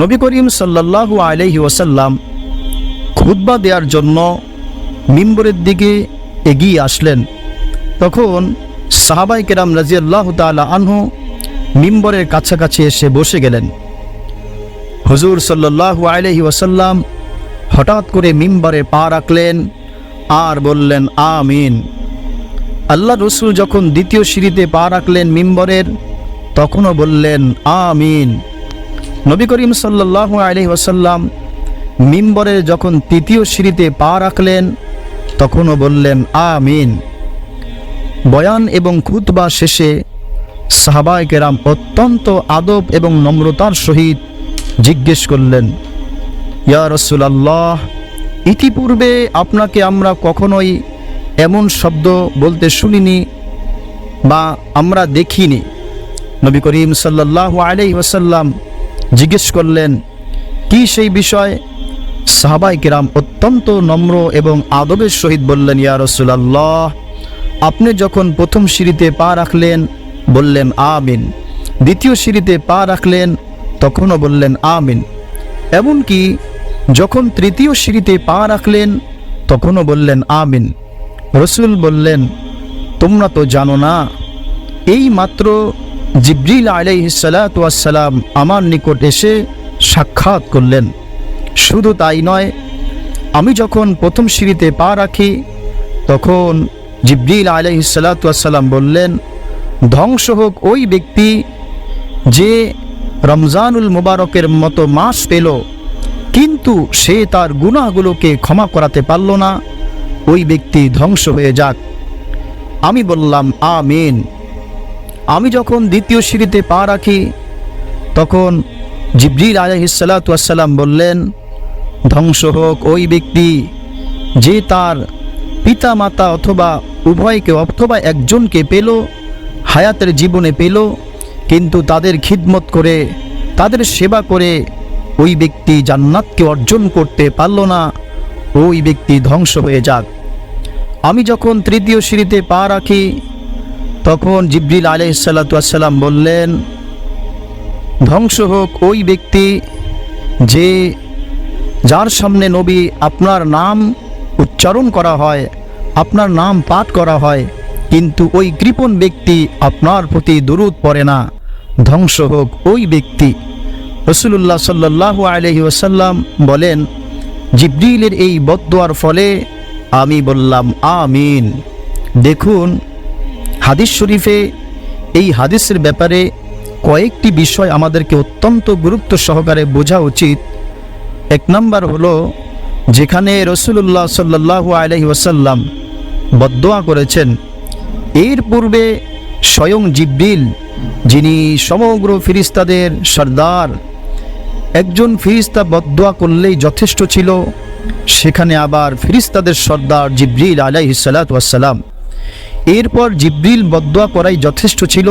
নবী করিম সাল্লাল্লাহু আলাইহি ওয়াসাল্লাম খুতবা দেওয়ার জন্য মিম্বরের দিকে এগিয়ে আসলেন। তখন সাহাবায়ে কেরাম রাদিয়াল্লাহু তাআলা আনহু মিম্বরের কাছাকাছি এসে বসে গেলেন। হুজুর সাল্লাল্লাহু আলাইহি ওয়াসাল্লাম হঠাৎ করে মিম্বরে পা রাখলেন আর বললেন আমিন। আল্লাহ রসুল যখন দ্বিতীয় সিঁড়িতে পা রাখলেন মিম্বরের, তখনও বললেন আমিন। নবী করিম সাল্লাল্লাহু আলাইহি ওয়াসাল্লাম মিম্বরের যখন তৃতীয় সিঁড়িতে পা রাখলেন, তখনও বললেন আমিন। বয়ান এবং খুতবা শেষে সাহাবায়ে কেরাম অত্যন্ত আদব এবং নম্রতার সহিত জিজ্ঞেস করলেন, ইয়া রাসূলুল্লাহ, ইতিপূর্বে আপনাকে আমরা কখনোই এমন শব্দ বলতে শুনিনি বা আমরা দেখিনি। নবী করিম সাল্লাল্লাহু আলাইহি ওয়াসাল্লাম জিজ্ঞেস করলেন, কি সেই বিষয়? সাহাবায়ে কেরাম অত্যন্ত নম্র এবং আদবের সহিত বললেন, ইয়া রাসূলুল্লাহ, আপনি যখন প্রথম সিঁড়িতে পা রাখলেন বললেন আমিন, দ্বিতীয় সিঁড়িতে পা রাখলেন তখনও বললেন আমিন, এমনকি যখন তৃতীয় সিঁড়িতে পা রাখলেন তখনও বললেন আমিন। রসুল বললেন, তোমরা তো জানো না, এই মাত্র জিবরিল আলাইহিস সালাতু ওয়াস সালাম আমার নিকট এসে সাক্ষাৎ করলেন। শুধু তাই নয়, আমি যখন প্রথম সিঁড়িতে পা রাখি তখন জিবরিল আলাইহিস সালাতু ওয়াস সালাম বললেন, ধ্বংস হোক ওই ব্যক্তি যে রমজানুল মুবারকের মতো মাস পেল কিন্তু সে তার গুনাহগুলোকে ক্ষমা করাতে পারল না, ওই ব্যক্তি ধ্বংস হয়ে যাক। আমি বললাম আমিন। আমি যখন দ্বিতীয় সিঁড়িতে পা রাখি তখন জিবরিল আলাইহিস সালাতু ওয়াস সালাম বললেন, ধ্বংস হোক ওই ব্যক্তি যে তার পিতা মাতা অথবা উভয়কে অথবা একজনকে পেল, হায়াতের জীবনে পেল, কিন্তু তাদের খিদমত করে তাদের সেবা করে ওই ব্যক্তি জান্নাতকে অর্জন করতে পারল না, ওই ব্যক্তি ধ্বংস হয়ে যাক। আমি যখন তৃতীয় সিঁড়িতে পা রাখি তখন জিবরিল আলাইহিস সালাতু ওয়াস সালাম বললেন, ধ্বংস হোক ওই ব্যক্তি যে যার সামনে নবী আপনার নাম উচ্চারণ করা হয়, আপনার নাম পাঠ করা হয়, কিন্তু ওই কৃপণ ব্যক্তি আপনার প্রতি দরুদ পড়ে না, ধ্বংস হোক ওই ব্যক্তি। রাসূলুল্লাহ সাল্লাল্লাহু আলাইহি ওয়াসাল্লাম বলেন, জিবরিলের এই বদদুয়ার ফলে আমি বললাম আমিন। দেখুন, হাদিস শরীফে এই হাদিসের ব্যাপারে কয়েকটি বিষয় আমাদেরকে অত্যন্ত গুরুত্ব সহকারে বোঝা উচিত। এক নম্বর হলো, যেখানে রাসূলুল্লাহ সাল্লাল্লাহু আলাইহি ওয়াসাল্লাম বদদুয়া করেছেন, এর পূর্বে স্বয়ং জিবরিল, যিনি সমগ্র ফেরেশতাদের সর্দার, একজন ফেরেশতা বদদুয়া করলেই যথেষ্ট ছিল, সেখানে আবার ফেরেশতাদের সর্দার জিবরিল আলাইহিস সালাতু ওয়াস সালাম, এরপর জিবরিল বদদুয়া করাই যথেষ্ট ছিল,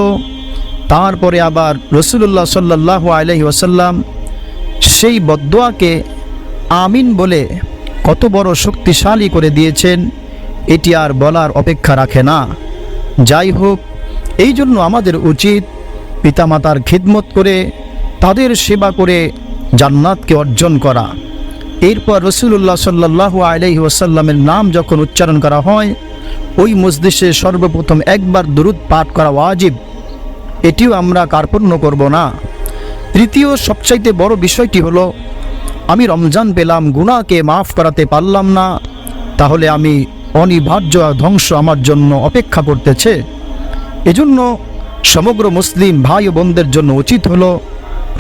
তারপরে আবার রাসূলুল্লাহ সাল্লাল্লাহু আলাইহি ওয়াসাল্লাম সেই বদদুয়াকে আমিন বলে কত বড় শক্তিশালী করে দিয়েছেন, এটি আর বলার অপেক্ষা রাখে না। যাই হোক, এই জন্য আমাদের উচিত পিতামাতার খিদমত করে তাদের সেবা করে জান্নাতকে অর্জন করা। এরপর রাসূলুল্লাহ সাল্লাল্লাহু আলাইহি ওয়াসাল্লামের নাম যখন উচ্চারণ করা হয়, ওই মজলিসে সর্বপ্রথম একবার দুরূদ পাঠ করা ওয়াজিব, এটিও আমরা কার্পণ্য করব না। তৃতীয় সবচাইতে বড় বিষয়টি হলো, আমি রমজান পেলাম, গুনাহকে মাফ করাতে পারলাম না, তাহলে আমি অনিবার্য ধ্বংস আমার জন্য অপেক্ষা করতেছে। এজন্য সমগ্র মুসলিম ভাই ও বোনদের জন্য উচিত হলো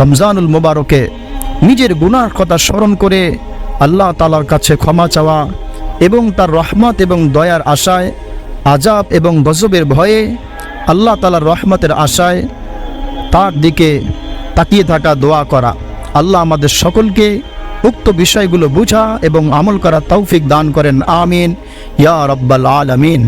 রমজানুল মুবারকে নিজের গুনাহর কথা স্মরণ করে আল্লাহ তাআলার কাছে ক্ষমা চাওয়া এবং তার রহমত এবং দয়ার আশায়, আযাব এবং গজবের ভয়ে আল্লাহ তাআলার রহমতের আশায় তার দিকে তাকিয়ে থাকা, দোয়া করা। আল্লাহ আমাদের সকলকে উক্ত বিষয়গুলো বুঝা এবং আমল করা তৌফিক দান করেন। আমিন ইয়া রাব্বাল আলামিন।